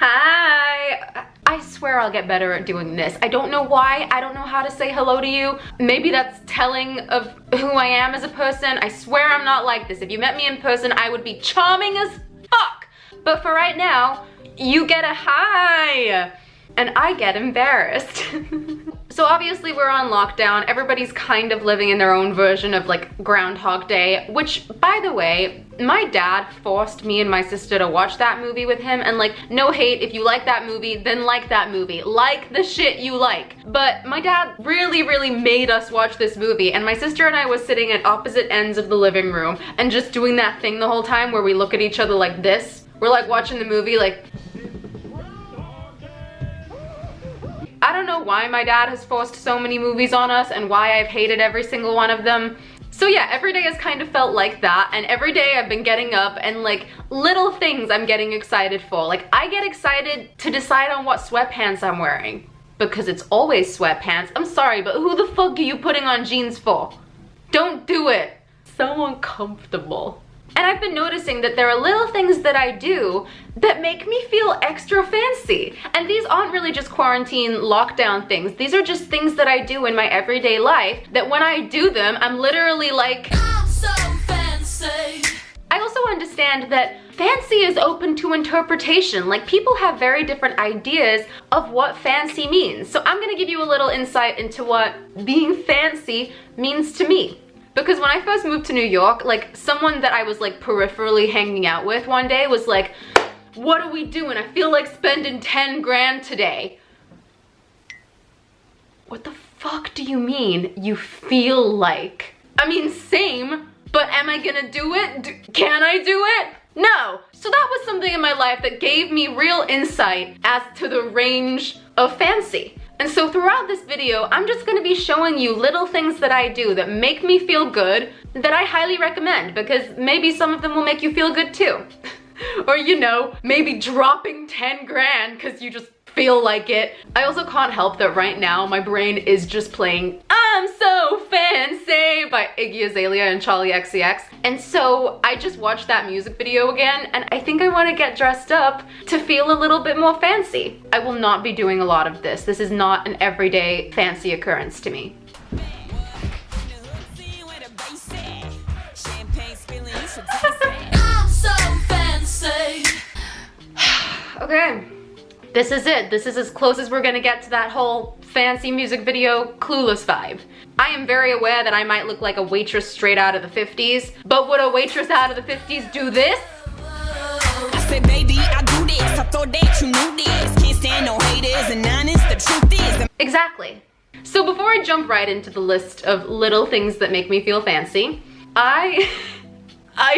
Hi. I swear I'll get better at doing this. I don't know why. I don't know how to say hello to you. Maybe that's telling of who I am as a person. I swear I'm not like this. If you met me in person, I would be charming as fuck. But for right now, you get a hi. And I get embarrassed. So obviously we're on lockdown. Everybody's kind of living in their own version of like Groundhog Day, which, by the way, my dad forced me and my sister to watch that movie with him, and like, no hate, if you like that movie, then like that movie. Like the shit you like. But my dad really made us watch this movie, and my sister and I was sitting at opposite ends of the living room and just doing that thing the whole time where we look at each other like this. We're like watching the movie like, I don't know why my dad has forced so many movies on us and why I've hated every single one of them. So yeah, every day has kind of felt like that, and every day I've been getting up and like little things I'm getting excited for. Like I get excited to decide on what sweatpants I'm wearing because it's always sweatpants. I'm sorry, but who the fuck are you putting on jeans for? Don't do it. So uncomfortable. And I've been noticing that there are little things that I do that make me feel extra fancy. And these aren't really just quarantine lockdown things. These are just things that I do in my everyday life that when I do them, I'm literally like, I'm so fancy. I also understand that fancy is open to interpretation. Like people have very different ideas of what fancy means. So I'm gonna give you a little insight into what being fancy means to me. Because when I first moved to New York, like someone that I was like peripherally hanging out with one day was like, what are we doing? I feel like spending 10 grand today. What the fuck do you mean you feel like? I mean, same, but am I gonna do it? Can I do it? No. So that was something in my life that gave me real insight as to the range of fancy. And so throughout this video, I'm just gonna be showing you little things that I do that make me feel good that I highly recommend, because maybe some of them will make you feel good too. Or you know, maybe dropping 10 grand because you just feel like it. I also can't help that right now my brain is just playing I'm So Fancy by Iggy Azalea and Charlie XCX. And so I just watched that music video again, and I think I want to get dressed up to feel a little bit more fancy. I will not be doing a lot of this. This is not an everyday fancy occurrence to me. I'm so fancy. Okay. This is it. This is as close as we're gonna get to that whole fancy music video Clueless vibe. I am very aware that I might look like a waitress straight out of the 50s, but would a waitress out of the 50s do this? I said, baby, I do this. I thought that you knew this. Can't stand no haters and honest, the truth is. Exactly. So before I jump right into the list of little things that make me feel fancy, I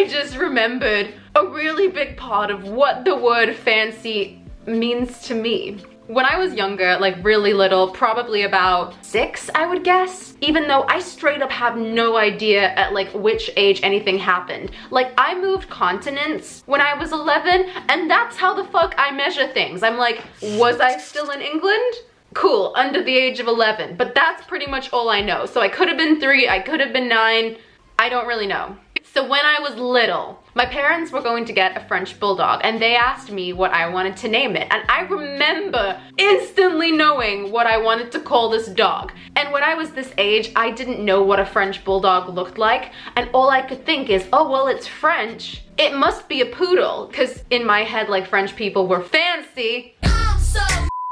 just remembered a really big part of what the word fancy means to me. When I was younger, like really little, probably about 6, I would guess, even though I straight up have no idea at like which age anything happened. Like I moved continents when I was 11, and that's how the fuck I measure things. I'm like, was I still in England? Cool, under the age of 11, but that's pretty much all I know. So I could have been 3, I could have been 9, I don't really know. So when I was little, my parents were going to get a French bulldog, and they asked me what I wanted to name it. And I remember instantly knowing what I wanted to call this dog. And when I was this age, I didn't know what a French bulldog looked like. And all I could think is, oh, well, it's French. It must be a poodle. Because in my head, like French people were fancy.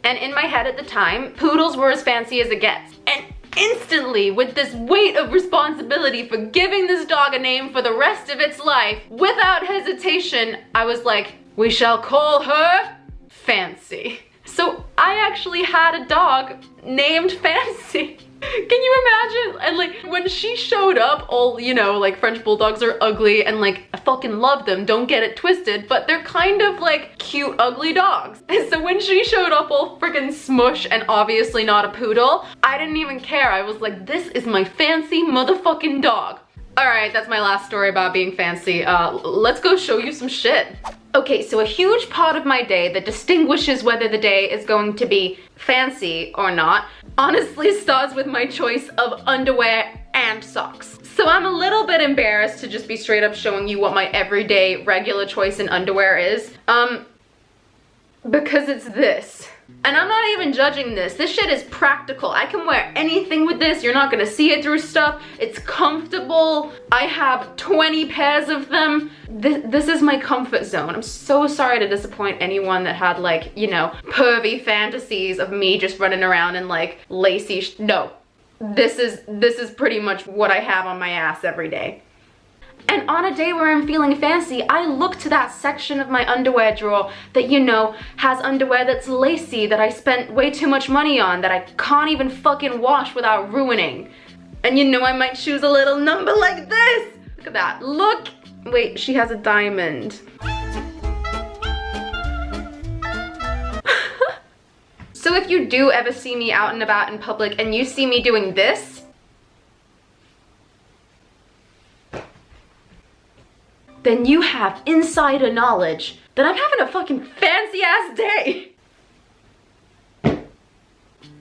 And in my head at the time, poodles were as fancy as it gets. And instantly, with this weight of responsibility for giving this dog a name for the rest of its life, without hesitation, I was like, we shall call her Fancy. So I actually had a dog named Fancy. Can you imagine? And like when she showed up, all, you know, like French bulldogs are ugly, and like I fucking love them, don't get it twisted, but they're kind of like cute ugly dogs. And so when she showed up all freaking smush and obviously not a poodle, I didn't even care. I was like, this is my fancy motherfucking dog. Alright, that's my last story about being fancy. Let's go show you some shit. Okay, so a huge part of my day that distinguishes whether the day is going to be fancy or not honestly starts with my choice of underwear and socks. So I'm a little bit embarrassed to just be straight up showing you what my everyday regular choice in underwear is. Because it's this. And I'm not even judging this. This shit is practical. I can wear anything with this. You're not gonna see it through stuff. It's comfortable. I have 20 pairs of them. This is my comfort zone. I'm so sorry to disappoint anyone that had like, you know, pervy fantasies of me just running around in like lacy no. This is pretty much what I have on my ass every day. And on a day where I'm feeling fancy, I look to that section of my underwear drawer that, you know, has underwear that's lacy, that I spent way too much money on, that I can't even fucking wash without ruining. And you know I might choose a little number like this. Look at that. Look. Wait, she has a diamond. So if you do ever see me out and about in public and you see me doing this, then you have insider knowledge that I'm having a fucking fancy ass day.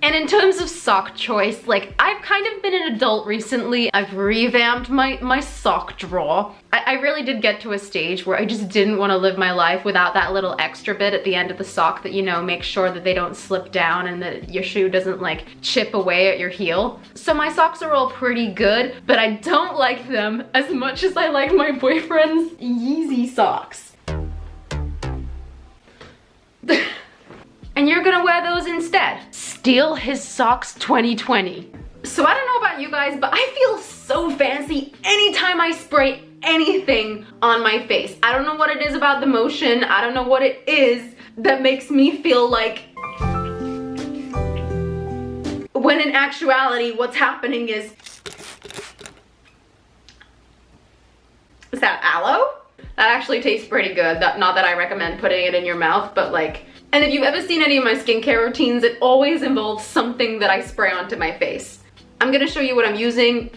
And in terms of sock choice, like, I've kind of been an adult recently. I've revamped my sock drawer. I really did get to a stage where I just didn't want to live my life without that little extra bit at the end of the sock that, you know, makes sure that they don't slip down and that your shoe doesn't like chip away at your heel. So my socks are all pretty good, but I don't like them as much as I like my boyfriend's Yeezy socks. And you're gonna wear those instead. Steal his socks 2020. So I don't know about you guys, but I feel so fancy anytime I spray anything on my face. I don't know what it is about the motion. I don't know what it is that makes me feel like, when in actuality, what's happening is that aloe? That actually tastes pretty good. Not that I recommend putting it in your mouth, but like, and if you've ever seen any of my skincare routines, it always involves something that I spray onto my face. I'm gonna show you what I'm using,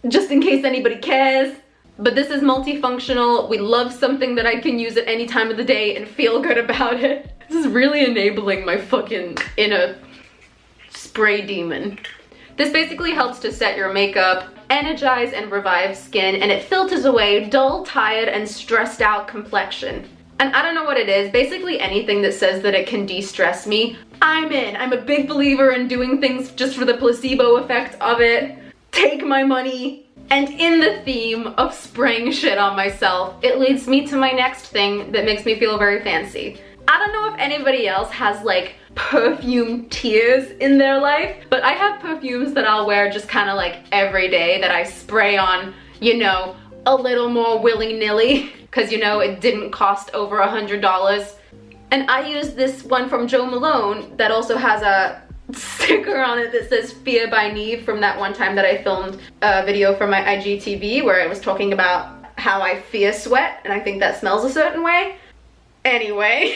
just in case anybody cares. But this is multifunctional. We love something that I can use at any time of the day and feel good about it. This is really enabling my fucking inner spray demon. This basically helps to set your makeup, energize and revive skin, and it filters away dull, tired, and stressed out complexion. And I don't know what it is, basically anything that says that it can de-stress me, I'm in. I'm a big believer in doing things just for the placebo effect of it. Take my money. And in the theme of spraying shit on myself, it leads me to my next thing that makes me feel very fancy. I don't know if anybody else has like perfume tiers in their life, but I have perfumes that I'll wear just kind of like every day that I spray on, you know, a little more willy-nilly, because you know it didn't cost over $100. And I use this one from Jo Malone that also has a sticker on it that says Fear by Neve from that one time that I filmed a video for my IGTV where I was talking about how I fear sweat and I think that smells a certain way. Anyway,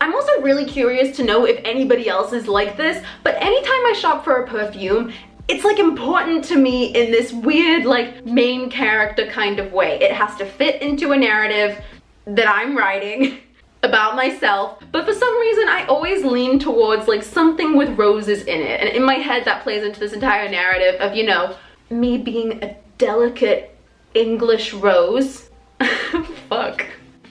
I'm also really curious to know if anybody else is like this, but anytime I shop for a perfume, it's like important to me in this weird like main character kind of way. It has to fit into a narrative that I'm writing about myself, but for some reason I always lean towards like something with roses in it, and in my head that plays into this entire narrative of, you know, me being a delicate English rose. Fuck.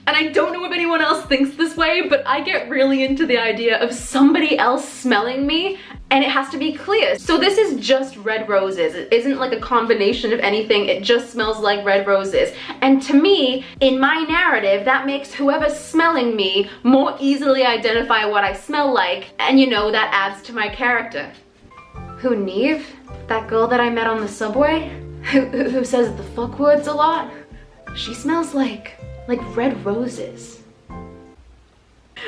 And I don't know if anyone else thinks this way, but I get really into the idea of somebody else smelling me, and it has to be clear. So this is just red roses. It isn't like a combination of anything. It just smells like red roses. And to me, in my narrative, that makes whoever's smelling me more easily identify what I smell like, and you know, that adds to my character. Who, Neve? That girl that I met on the subway? Who says the fuck words a lot? She smells like red roses.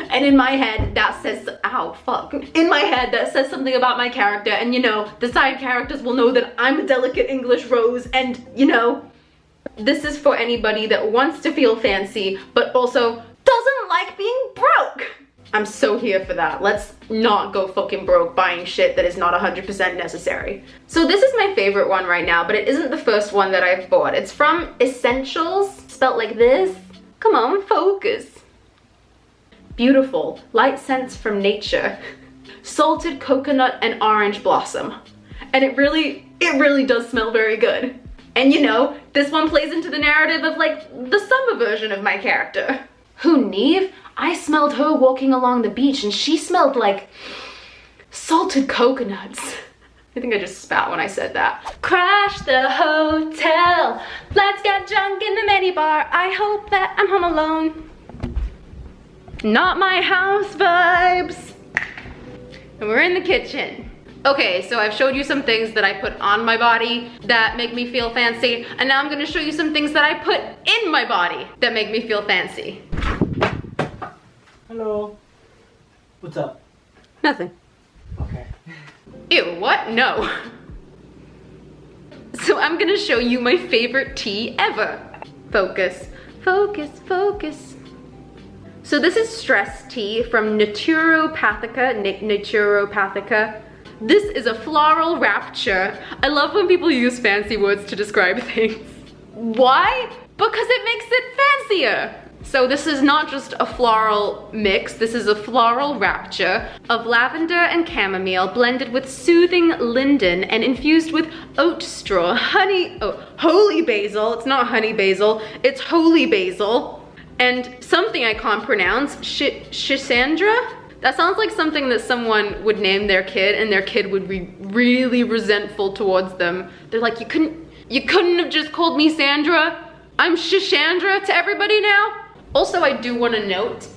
And in my head that says, ow, fuck. In my head that says something about my character, and you know, the side characters will know that I'm a delicate English rose, and you know, this is for anybody that wants to feel fancy, but also doesn't like being broke. I'm so here for that. Let's not go fucking broke buying shit that is not 100% necessary. So this is my favorite one right now, but it isn't the first one that I've bought. It's from Essentials, spelt like this. Come on, focus. Beautiful, light scents from nature. Salted coconut and orange blossom. And it really does smell very good. And you know, this one plays into the narrative of like the summer version of my character. Who, Neve? I smelled her walking along the beach and she smelled like salted coconuts. I think I just spat when I said that. Crash the hotel. Let's get drunk in the minibar. I hope that I'm home alone. Not my house vibes. And we're in the kitchen. Okay, so I've showed you some things that I put on my body that make me feel fancy, and now I'm gonna show you some things that I put in my body that make me feel fancy. Hello. What's up? Nothing. Okay. Ew, what? No. So I'm gonna show you my favorite tea ever. Focus, focus, focus. So this is stress tea from Naturopathica. This is a floral rapture. I love when people use fancy words to describe things. Why? Because it makes it fancier. So this is not just a floral mix, this is a floral rapture of lavender and chamomile blended with soothing linden and infused with oat straw, holy basil. It's not honey basil, it's holy basil. And something I can't pronounce, Shisandra? That sounds like something that someone would name their kid and their kid would be really resentful towards them. They're like, you couldn't have just called me Sandra? I'm Shishandra to everybody now? Also, I do want to note,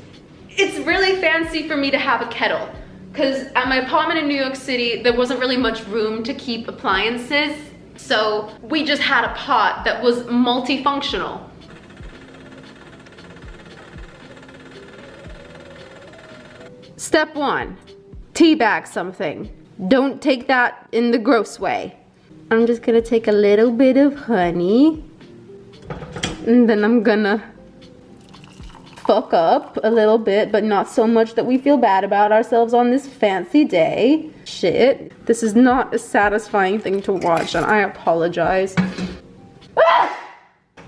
it's really fancy for me to have a kettle, because at my apartment in New York City, there wasn't really much room to keep appliances, so we just had a pot that was multifunctional. Step 1, teabag something. Don't take that in the gross way. I'm just gonna take a little bit of honey, and then I'm gonna fuck up a little bit, but not so much that we feel bad about ourselves on this fancy day. Shit, this is not a satisfying thing to watch, and I apologize. Ah!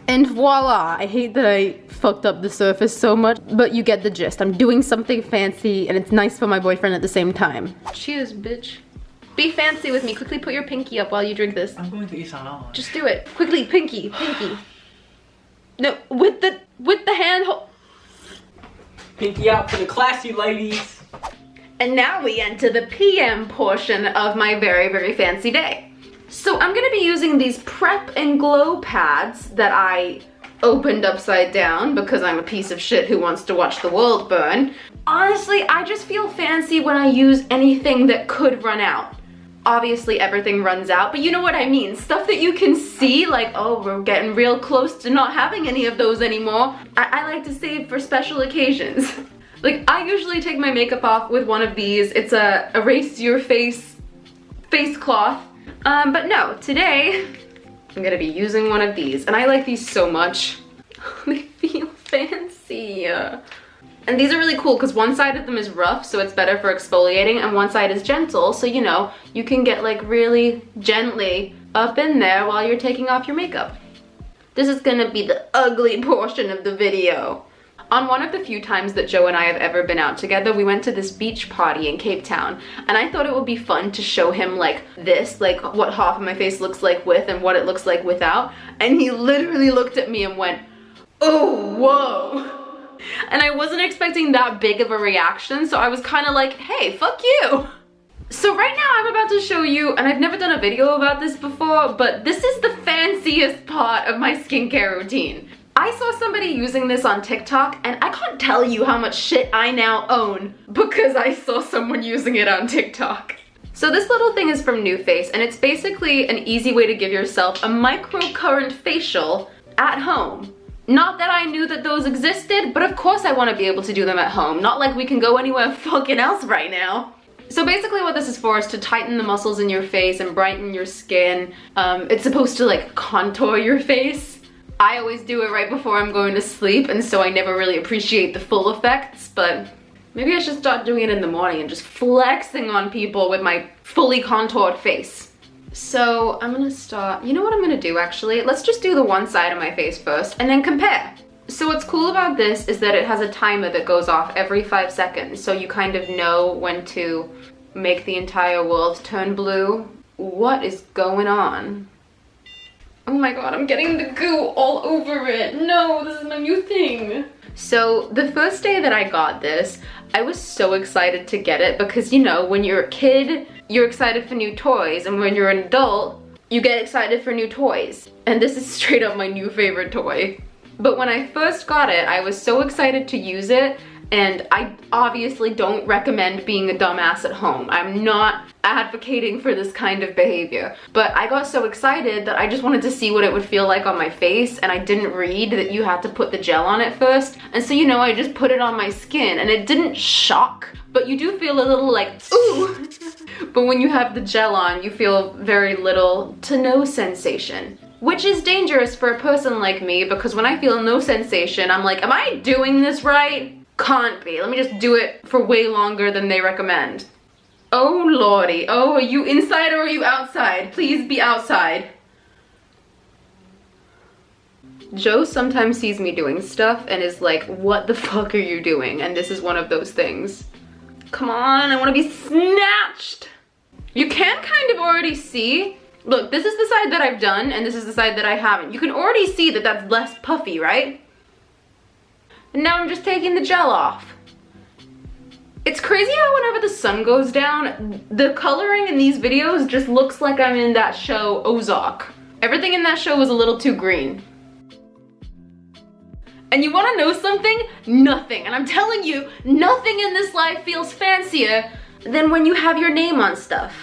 And voila, I hate that I fucked up the surface so much, but you get the gist. I'm doing something fancy, and it's nice for my boyfriend at the same time. Cheers, bitch. Be fancy with me. Quickly put your pinky up while you drink this. I'm going to eat salad. Just do it. Quickly, pinky, pinky. No, with the hand hold. Pinky out for the classy ladies. And now we enter the PM portion of my very, very fancy day. So I'm gonna be using these Prep and Glow pads that I opened upside down because I'm a piece of shit who wants to watch the world burn. Honestly, I just feel fancy when I use anything that could run out. Obviously everything runs out, but you know what I mean. Stuff that you can see, like, oh, we're getting real close to not having any of those anymore. I like to save for special occasions. Like, I usually take my makeup off with one of these. It's a erase your face cloth. But no, today I'm gonna be using one of these, and I like these so much. They feel fancy. And these are really cool because one side of them is rough, so it's better for exfoliating, and one side is gentle, so you know, you can get like really gently up in there while you're taking off your makeup. This is gonna be the ugly portion of the video. On one of the few times that Joe and I have ever been out together, we went to this beach party in Cape Town, and I thought it would be fun to show him like this, like what half of my face looks like with and what it looks like without, and he literally looked at me and went, oh, whoa. And I wasn't expecting that big of a reaction, so I was kind of like, hey, fuck you. So right now I'm about to show you, and I've never done a video about this before, but this is the fanciest part of my skincare routine. I saw somebody using this on TikTok, and I can't tell you how much shit I now own because I saw someone using it on TikTok. So this little thing is from NuFace, and it's basically an easy way to give yourself a microcurrent facial at home. Not that I knew that those existed, but of course I want to be able to do them at home. Not like we can go anywhere fucking else right now. So basically what this is for is to tighten the muscles in your face and brighten your skin. It's supposed to like contour your face. I always do it right before I'm going to sleep, and so I never really appreciate the full effects, but maybe I should start doing it in the morning and just flexing on people with my fully contoured face. So I'm gonna start, you know what I'm gonna do actually? Let's just do the one side of my face first and then compare. So what's cool about this is that it has a timer that goes off every 5 seconds, so you kind of know when to make the entire world turn blue. What is going on? Oh my god, I'm getting the goo all over it. No, this is my new thing. So the first day that I got this, I was so excited to get it because, you know, when you're a kid, you're excited for new toys, and when you're an adult, you get excited for new toys. And this is straight up my new favorite toy. But when I first got it, I was so excited to use it, and I obviously don't recommend being a dumbass at home. I'm not advocating for this kind of behavior. But I got so excited that I just wanted to see what it would feel like on my face, and I didn't read that you had to put the gel on it first. And so, you know, I just put it on my skin, and it didn't shock, but you do feel a little like, ooh. But when you have the gel on, you feel very little to no sensation. Which is dangerous for a person like me, because when I feel no sensation, I'm like, am I doing this right? Can't be. Let me just do it for way longer than they recommend. Oh lordy. Oh, are you inside or are you outside? Please be outside. Joe sometimes sees me doing stuff and is like, what the fuck are you doing? And this is one of those things. Come on, I want to be snatched. You can kind of already see. Look, this is the side that I've done, and this is the side that I haven't. You can already see that that's less puffy, right? And now I'm just taking the gel off. It's crazy how whenever the sun goes down, the coloring in these videos just looks like I'm in that show Ozark. Everything in that show was a little too green. And you wanna know something? Nothing, and I'm telling you, nothing in this life feels fancier than when you have your name on stuff.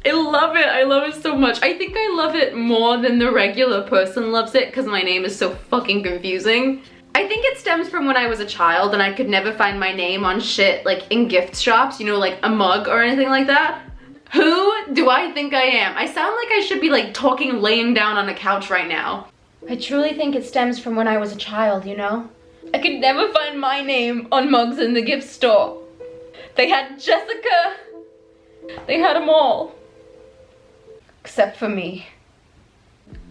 I love it so much. I think I love it more than the regular person loves it because my name is so fucking confusing. I think it stems from when I was a child and I could never find my name on shit like in gift shops, you know, like a mug or anything like that. Who do I think I am? I sound like I should be like talking laying down on a couch right now. I truly think it stems from when I was a child, you know? I could never find my name on mugs in the gift store. They had Jessica. They had them all. Except for me.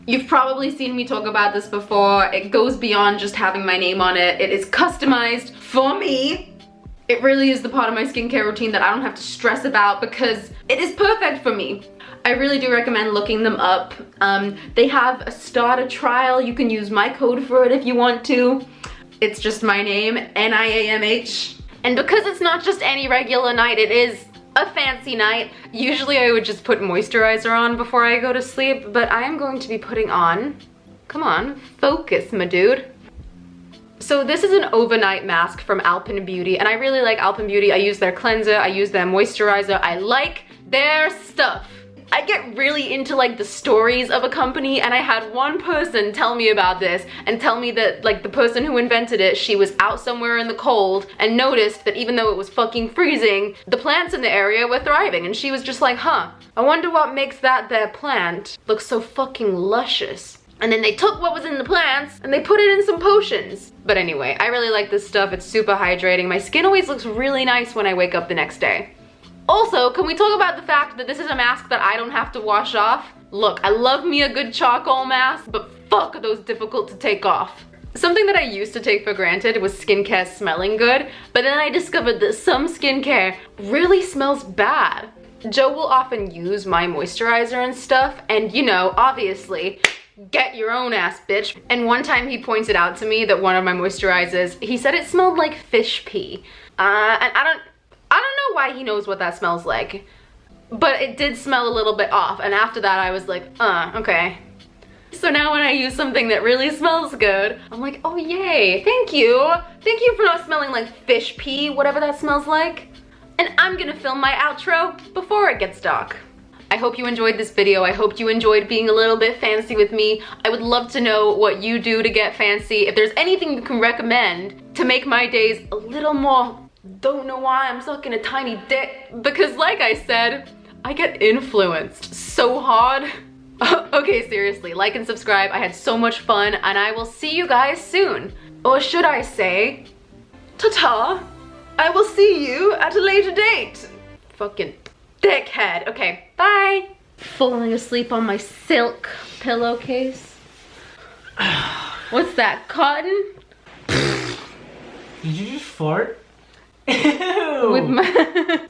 You've probably seen me talk about this before. It goes beyond just having my name on it. It is customized for me. It really is the part of my skincare routine that I don't have to stress about because it is perfect for me. I really do recommend looking them up. They have a starter trial. You can use my code for it if you want to. It's just my name, Niamh. And because it's not just any regular night, it is a fancy night. Usually I would just put moisturizer on before I go to sleep, but I am going to be putting on, come on, focus, my dude. So this is an overnight mask from Alpen Beauty, and I really like Alpen Beauty. I use their cleanser, I use their moisturizer, I like their stuff. I get really into like the stories of a company, and I had one person tell me about this and tell me that like the person who invented it, she was out somewhere in the cold and noticed that even though it was fucking freezing, the plants in the area were thriving, and she was just like, huh, I wonder what makes that their plant look so fucking luscious. And then they took what was in the plants and they put it in some potions. But anyway, I really like this stuff. It's super hydrating. My skin always looks really nice when I wake up the next day. Also, can we talk about the fact that this is a mask that I don't have to wash off? Look, I love me a good charcoal mask, but fuck are those difficult to take off. Something that I used to take for granted was skincare smelling good, but then I discovered that some skincare really smells bad. Joe will often use my moisturizer and stuff, and you know, obviously, get your own ass, bitch. And one time he pointed out to me that one of my moisturizers, he said it smelled like fish pee. And I don't know why he knows what that smells like, but it did smell a little bit off, and after that I was like, okay. So now when I use something that really smells good, I'm like, oh yay, thank you. Thank you for not smelling like fish pee, whatever that smells like. And I'm gonna film my outro before it gets dark. I hope you enjoyed this video. I hope you enjoyed being a little bit fancy with me. I would love to know what you do to get fancy. If there's anything you can recommend to make my days a little more, don't know why I'm sucking a tiny dick, because like I said, I get influenced so hard. Okay, seriously, like and subscribe. I had so much fun, and I will see you guys soon. Or should I say, ta-ta, I will see you at a later date. Fucking dickhead. Okay, bye. Falling asleep on my silk pillowcase. What's that, cotton? Did you just fart? Ew. With my